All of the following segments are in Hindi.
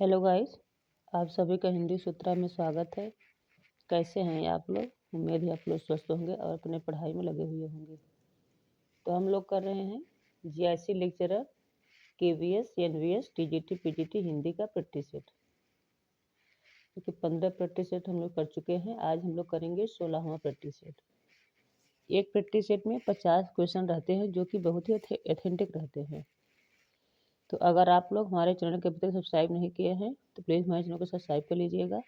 हेलो गाइस, आप सभी का हिंदी सूत्रा में स्वागत है। कैसे हैं आप लोग? उम्मीद है आप लोग स्वस्थ होंगे और अपने पढ़ाई में लगे हुए होंगे। तो हम लोग कर रहे हैं GIC lecturer KVS NVS TGT PGT Hindi का प्रैक्टिस सेट, क्योंकि 15 प्रैक्टिस सेट हम लोग कर चुके हैं। आज हम लोग करेंगे 16वां प्रैक्टिस सेट। एक प्रैक्टिस सेट में 50 क्वेश्चन रहते हैं जो कि बहुत ही ऑथेंटिक रहते हैं। तो अगर आप लोग हमारे चैनल के अभी तक सब्सक्राइब नहीं किए हैं तो प्लीज़ हमारे चैनल को सब्सक्राइब कर लीजिएगा,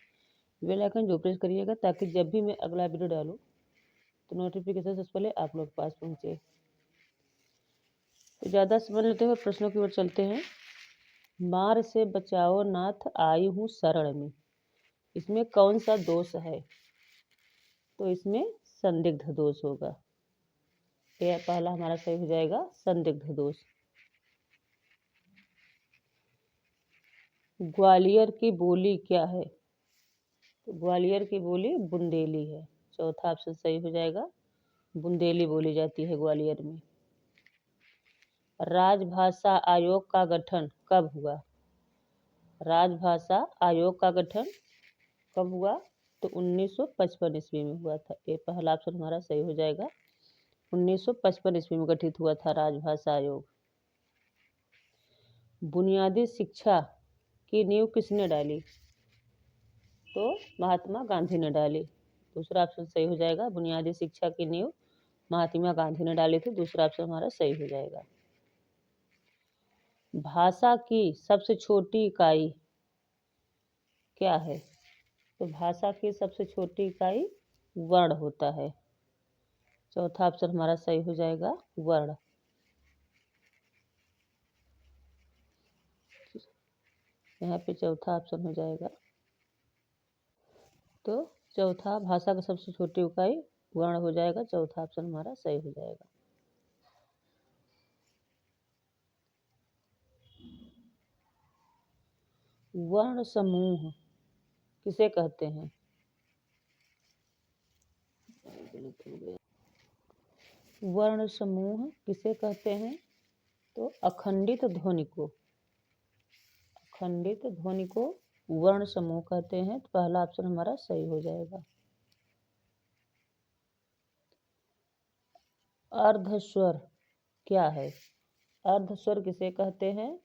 बेल आइकन जो प्रेस करिएगा ताकि जब भी मैं अगला वीडियो डालूँ तो नोटिफिकेशन सबसे पहले आप लोग के पास पहुँचे। तो ज़्यादा समय लेते हुए प्रश्नों की ओर चलते हैं। मार से बचाओ नाथ आई हूँ शरण में, इसमें कौन सा दोष है? तो इसमें संदिग्ध दोष होगा। यह पहला हमारा सही हो जाएगा, संदिग्ध दोष। ग्वालियर की बोली क्या है? तो ग्वालियर की बोली बुंदेली है। चौथा ऑप्शन सही हो जाएगा, बुंदेली बोली जाती है ग्वालियर में। राजभाषा आयोग का गठन कब हुआ? राजभाषा आयोग का गठन कब हुआ? तो 1955 ईस्वी में हुआ था। ये पहला ऑप्शन हमारा सही हो जाएगा, 1955 ईस्वी में गठित हुआ था राजभाषा आयोग। बुनियादी शिक्षा की नींव किसने डाली? तो महात्मा गांधी ने डाली। दूसरा ऑप्शन सही हो जाएगा, बुनियादी शिक्षा की नींव महात्मा गांधी ने डाली थी। दूसरा ऑप्शन हमारा सही हो जाएगा। भाषा की सबसे छोटी इकाई क्या है? तो भाषा की सबसे छोटी इकाई वर्ण होता है। चौथा ऑप्शन हमारा सही हो जाएगा, वर्ण। यहाँ पे चौथा ऑप्शन हो जाएगा। तो चौथा, भाषा की सबसे छोटी इकाई वर्ण हो जाएगा। चौथा ऑप्शन हमारा सही हो जाएगा। वर्ण समूह किसे कहते हैं? वर्ण समूह किसे कहते हैं? तो अखंडित ध्वनि को, अखंडित ध्वनि को वर्ण समूह कहते हैं। तो पहला ऑप्शन हमारा सही हो जाएगा। अर्धस्वर क्या है? अर्धस्वर किसे कहते हैं?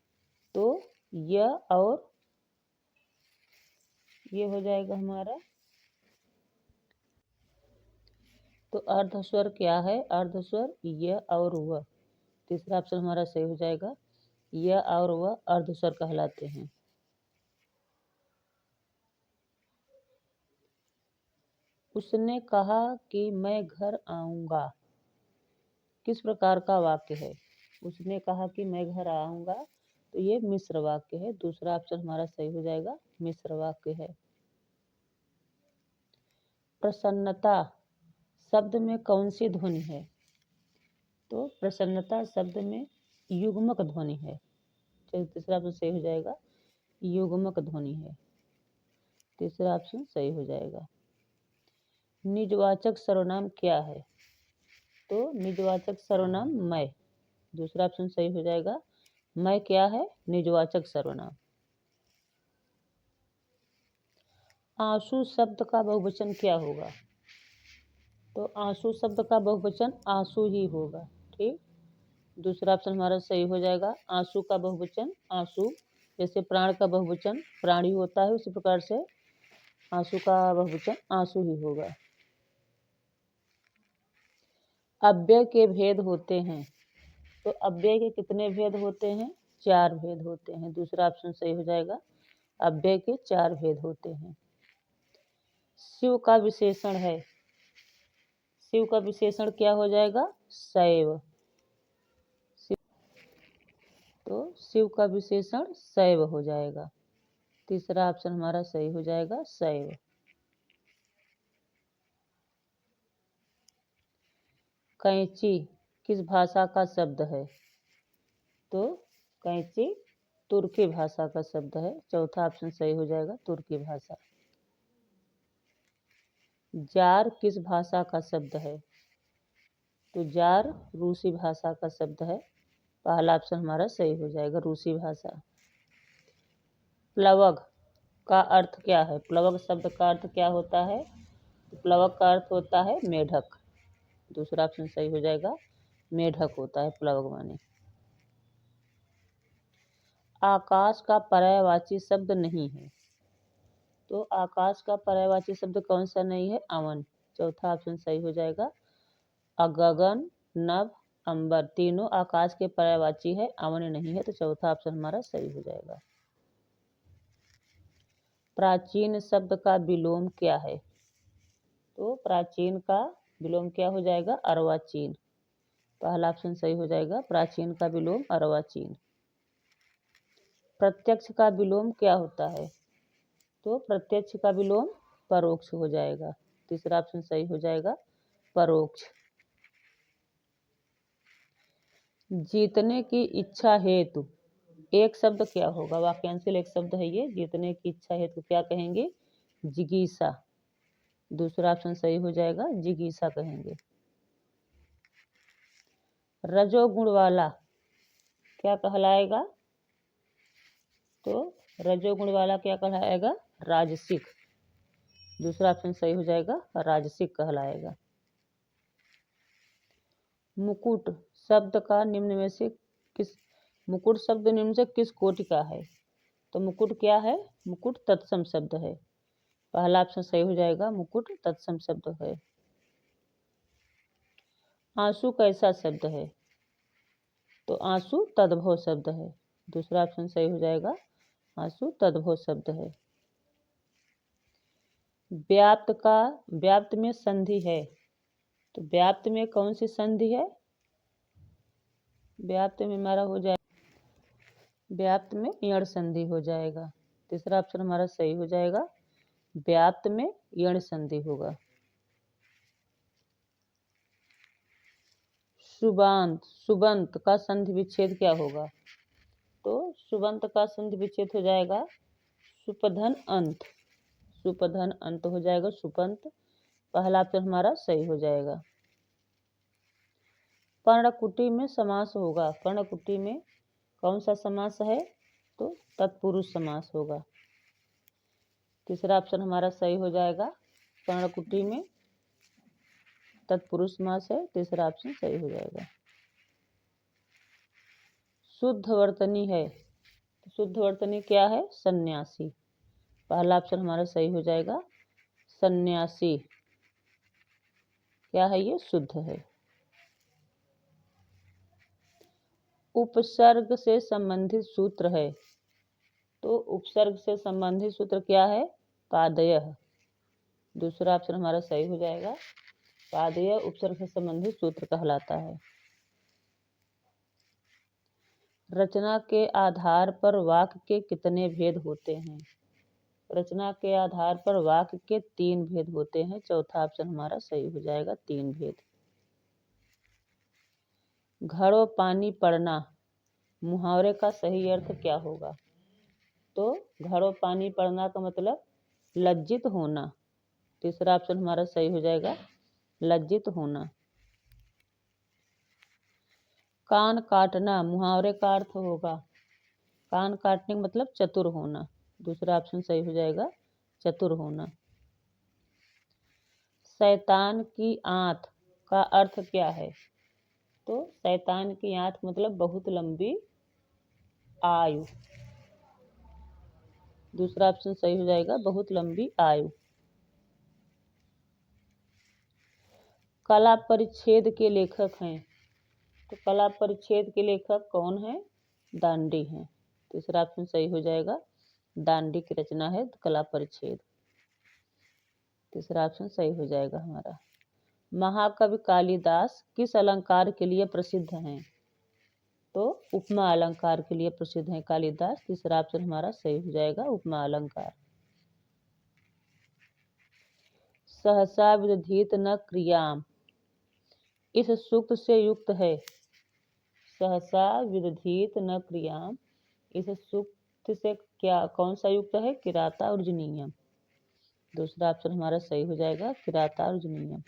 तो य और ये हो जाएगा हमारा। तो अर्धस्वर क्या है? अर्धस्वर य और व। तीसरा ऑप्शन हमारा सही हो जाएगा, य और व अर्धस्वर कहलाते हैं। उसने कहा कि मैं घर आऊंगा, किस प्रकार का वाक्य है? उसने कहा कि मैं घर आऊंगा, तो ये मिश्र वाक्य है। दूसरा ऑप्शन हमारा सही हो जाएगा, मिश्र वाक्य है। प्रसन्नता शब्द में कौन सी ध्वनि है? तो प्रसन्नता शब्द में युग्मक ध्वनि है। चलिए तीसरा ऑप्शन सही हो जाएगा, युग्मक ध्वनि है। तीसरा ऑप्शन सही हो जाएगा। निजवाचक सर्वनाम क्या है? तो निजवाचक सर्वनाम मैं। दूसरा ऑप्शन सही हो जाएगा, मैं क्या है? निजवाचक सर्वनाम। आंसू शब्द का बहुवचन क्या होगा? तो आंसू शब्द का बहुवचन आंसू ही होगा। ठीक, दूसरा ऑप्शन हमारा सही हो जाएगा, आंसू का बहुवचन आंसू। जैसे प्राण का बहुवचन प्राणी होता है, उसी प्रकार से आंसू का बहुवचन आंसू ही होगा। अव्यय के भेद होते हैं, तो अव्यय के कितने भेद होते हैं? 4 भेद होते हैं। दूसरा ऑप्शन सही हो जाएगा, अव्यय के 4 भेद होते हैं। शिव का विशेषण है, शिव का विशेषण क्या हो जाएगा? शैव। तो शिव का विशेषण शैव हो जाएगा। तीसरा ऑप्शन हमारा सही हो जाएगा, शैव। कैंची किस भाषा का शब्द है? तो कैंची तुर्की भाषा का शब्द है। चौथा ऑप्शन सही हो जाएगा, तुर्की भाषा। जार किस भाषा का शब्द है? तो जार रूसी भाषा का शब्द है। पहला ऑप्शन हमारा सही हो जाएगा, रूसी भाषा। प्लवग का अर्थ क्या है? प्लवग शब्द का अर्थ क्या होता है? प्लवग का अर्थ होता है मेढक। दूसरा ऑप्शन सही हो जाएगा, मेढक होता है प्लवग माने। आकाश का पर्यायवाची शब्द नहीं है, तो आकाश का पर्यायवाची शब्द कौन सा नहीं है? अवन। चौथा ऑप्शन सही हो जाएगा, गगन, नभ, अंबर तीनों आकाश के पर्यायवाची है, अवन नहीं है, तो चौथा ऑप्शन हमारा सही हो जाएगा। प्राचीन शब्द का विलोम क्या है? तो प्राचीन का विलोम क्या हो जाएगा? अर्वाचीन। पहला ऑप्शन सही हो जाएगा, प्राचीन का विलोम अर्वाचीन। प्रत्यक्ष का विलोम क्या होता है? तो प्रत्यक्ष का विलोम परोक्ष हो जाएगा। तीसरा ऑप्शन सही हो जाएगा, परोक्ष। जीतने की इच्छा हेतु एक शब्द क्या होगा? वाक्यांश एक शब्द है ये। जीतने की इच्छा हेतु क्या कहेंगे? जिगीसा। दूसरा ऑप्शन सही हो जाएगा, जिगीसा कहेंगे। रजोगुण वाला क्या कहलाएगा? तो रजोगुण वाला क्या कहलाएगा? राजसिक। दूसरा ऑप्शन सही हो जाएगा, राजसिक कहलाएगा। मुकुट शब्द का निम्न में से किस मुकुट शब्द निम्न से किस कोटि का है? तो मुकुट क्या है? मुकुट तत्सम शब्द है। पहला ऑप्शन सही हो जाएगा, मुकुट तत्सम शब्द है। आंसू कैसा शब्द है? तो आंसू तद्भव शब्द है। दूसरा ऑप्शन सही हो जाएगा, आंसू तद्भव शब्द है। व्याप्त में संधि है, तो व्याप्त में कौन सी संधि है? व्याप्त में हमारा हो जाए, व्याप्त में यण संधि हो जाएगा। तीसरा ऑप्शन हमारा सही हो जाएगा, व्याप्त में यण संधि होगा। सुबंत का संधि विच्छेद क्या होगा? तो सुबंत का संधि विच्छेद हो जाएगा सुपधन अंत। सुपधन अंत हो जाएगा सुपंत। पहला ऑप्शन हमारा सही हो जाएगा। पर्णकुटी में समास होगा, पर्णकुटी में कौन सा समास है? तो तत्पुरुष समास होगा। तीसरा ऑप्शन हमारा सही हो जाएगा, पर्णकुटी में तत्पुरुष समास है। तीसरा ऑप्शन सही हो जाएगा। शुद्ध वर्तनी है, तो शुद्ध वर्तनी क्या है? सन्यासी। पहला ऑप्शन हमारा सही हो जाएगा, सन्यासी क्या है? ये शुद्ध है। उपसर्ग से संबंधित सूत्र है, तो उपसर्ग से संबंधित सूत्र क्या है? पादयः। दूसरा ऑप्शन हमारा सही हो जाएगा, पादयः उपसर्ग से संबंधित सूत्र कहलाता है। रचना के आधार पर वाक्य के कितने भेद होते हैं? रचना के आधार पर वाक्य के 3 भेद होते हैं। चौथा ऑप्शन हमारा सही हो जाएगा, 3 भेद। घड़ों पानी पड़ना मुहावरे का सही अर्थ क्या होगा? तो घड़ों पानी पड़ना का मतलब लज्जित होना। तीसरा ऑप्शन हमारा सही हो जाएगा, लज्जित होना। कान काटना मुहावरे का अर्थ होगा, कान काटने का मतलब चतुर होना। दूसरा ऑप्शन सही हो जाएगा, चतुर होना। शैतान की आंत का अर्थ क्या है? तो शैतान की आंत मतलब बहुत लंबी आयु। दूसरा ऑप्शन सही हो जाएगा, बहुत लंबी आयु। कला परिच्छेद के लेखक हैं, तो कला परिच्छेद के लेखक कौन है? दांडी हैं। तीसरा ऑप्शन सही हो जाएगा, दांडी की रचना है कला परिच्छेद। तीसरा ऑप्शन सही हो जाएगा हमारा। महाकवि कालिदास किस अलंकार के लिए प्रसिद्ध हैं? तो उपमा अलंकार के लिए प्रसिद्ध हैं कालिदास। तीसरा ऑप्शन हमारा सही हो जाएगा, उपमा अलंकार। सहसा विदधीत न क्रियाम इस सूक्त से युक्त है। सहसा विदधीत न क्रियाम इस सूक्त से क्या कौन सा युक्त है? किराता अर्जुनीयम। दूसरा ऑप्शन हमारा सही हो जाएगा, किराता अर्जुनीयम।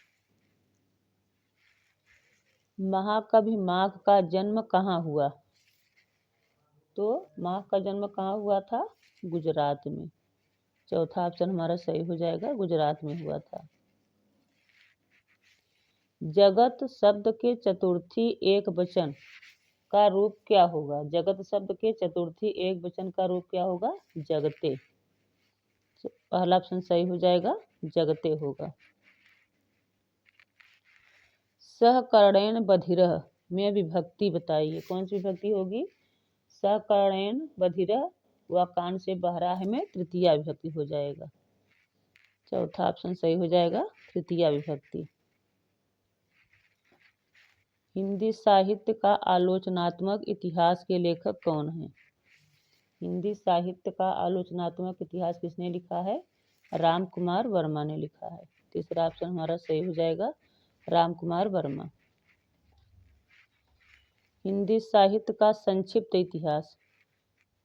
महाकवि माघ का जन्म कहाँ हुआ? तो माँ का जन्म कहाँ हुआ था? गुजरात में। चौथा ऑप्शन हमारा सही हो जाएगा, गुजरात में हुआ था। जगत शब्द के चतुर्थी एक वचन का रूप क्या होगा? जगत शब्द के चतुर्थी एक वचन का रूप क्या होगा? जगते। पहला ऑप्शन सही हो जाएगा, जगते होगा। सहकर्णेन बधिरः में विभक्ति बताइए। कौन सी विभक्ति होगी? सहकर्णेन बधिरः व कान से बहरा है में तृतीया विभक्ति हो जाएगा। चौथा ऑप्शन सही हो जाएगा, तृतीया विभक्ति। हिंदी साहित्य का आलोचनात्मक इतिहास के लेखक कौन है? हिंदी साहित्य का आलोचनात्मक इतिहास किसने लिखा है? राम कुमार वर्मा ने लिखा है। तीसरा ऑप्शन हमारा सही हो जाएगा, राम कुमार वर्मा। हिंदी साहित्य का संक्षिप्त इतिहास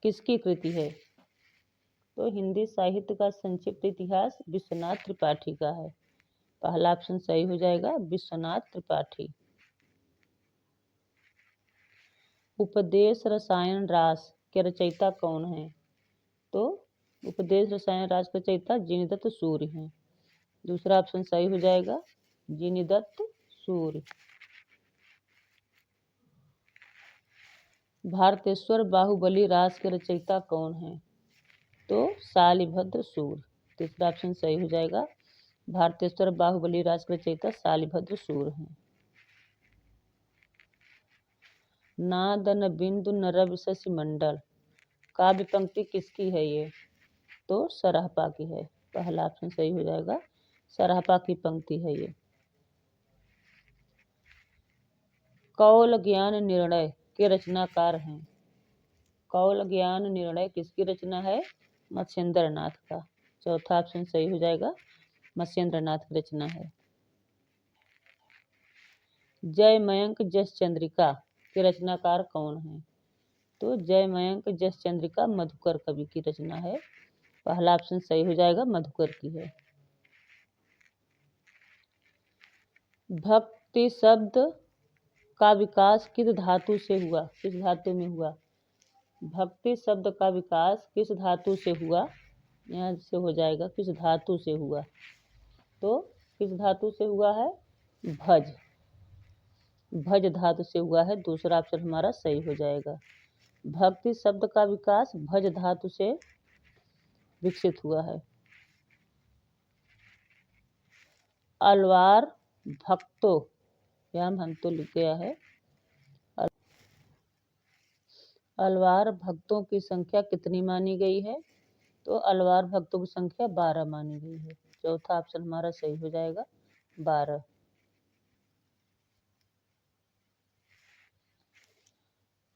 किसकी कृति है? तो हिंदी साहित्य का संक्षिप्त इतिहास विश्वनाथ त्रिपाठी का है। पहला ऑप्शन सही हो जाएगा, विश्वनाथ त्रिपाठी। उपदेश रसायन रास के रचयिता कौन है? तो उपदेश रसायन रास के रचयिता जिनीदत्त सूर्य हैं। दूसरा ऑप्शन सही हो जाएगा, जिनीदत्त सूर्य। भारतेश्वर बाहुबली रास के रचयिता कौन है? तो शालिभद्र सूर्य। तीसरा ऑप्शन सही हो जाएगा, भारतेश्वर बाहुबली रास के रचयिता शालिभद्र सूर्य हैं। नादन बिंदु नरव शशि मंडल काव्य पंक्ति किसकी है ये? तो सराहपा की है। पहला ऑप्शन सही हो जाएगा, सराहपा की पंक्ति है ये। कौल ज्ञान निर्णय के रचनाकार हैं। कौल ज्ञान निर्णय किसकी रचना है? मत्स्येंद्र नाथ का। चौथा ऑप्शन सही हो जाएगा, मत्स्येंद्र नाथ की रचना है। जय मयंक जस चंद्रिका के रचनाकार कौन है? तो जय मयंक जस चंद्रिका मधुकर कवि की रचना है। पहला ऑप्शन सही हो जाएगा, मधुकर की है। भक्ति शब्द का विकास किस धातु से हुआ? किस धातु में हुआ? भक्ति शब्द का विकास किस धातु से हुआ? यहाँ से हो जाएगा, किस धातु से हुआ? तो किस धातु से हुआ है? भज। भज धातु से हुआ है। दूसरा ऑप्शन हमारा सही हो जाएगा। भक्ति शब्द का विकास भज धातु से विकसित हुआ है। अलवार भक्तों, यहाँ हम तो लिख गया है, अलवार भक्तों की संख्या कितनी मानी गई है? तो अलवार भक्तों की संख्या 12 मानी गई है। चौथा ऑप्शन हमारा सही हो जाएगा, 12।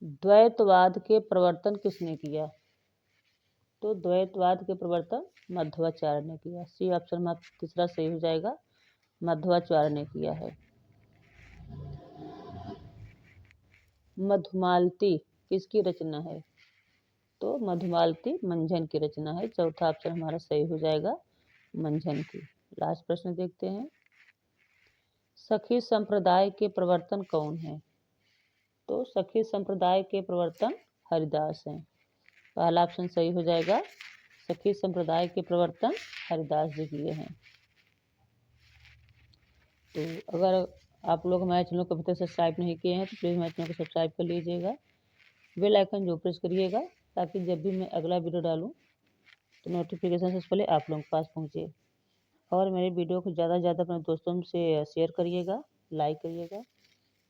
द्वैतवाद के प्रवर्तन किसने किया? तो द्वैतवाद के प्रवर्तन मध्वाचार्य ने किया। सी ऑप्शन हमारा तीसरा सही हो जाएगा, मध्वाचार्य ने किया है। मधुमालती किसकी रचना है? तो मधुमालती मंझन की रचना है। चौथा ऑप्शन हमारा सही हो जाएगा, मंझन की। लास्ट प्रश्न देखते हैं। सखी संप्रदाय के प्रवर्तन कौन है? तो सखी संप्रदाय के प्रवर्तन हरिदास हैं। पहला ऑप्शन सही हो जाएगा, सखी संप्रदाय के प्रवर्तन हरिदास जी किए हैं। तो अगर आप लोग हमारे चैनल को अभी तक सब्सक्राइब नहीं किए हैं तो प्लीज़ हमारे चैनल को सब्सक्राइब कर लीजिएगा। बेल आइकन जो प्रेस करिएगा ताकि जब भी मैं अगला वीडियो डालूँ तो नोटिफिकेशन सबसे पहले आप लोगों के पास पहुँचे। और मेरे वीडियो को ज़्यादा से ज़्यादा अपने दोस्तों से शेयर करिएगा, लाइक करिएगा,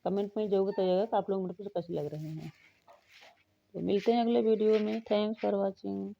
कमेंट में जरूर बताइएगा कि आप लोग मेरे को कैसे लग रहे हैं। तो मिलते हैं अगले वीडियो में। Thanks for watching.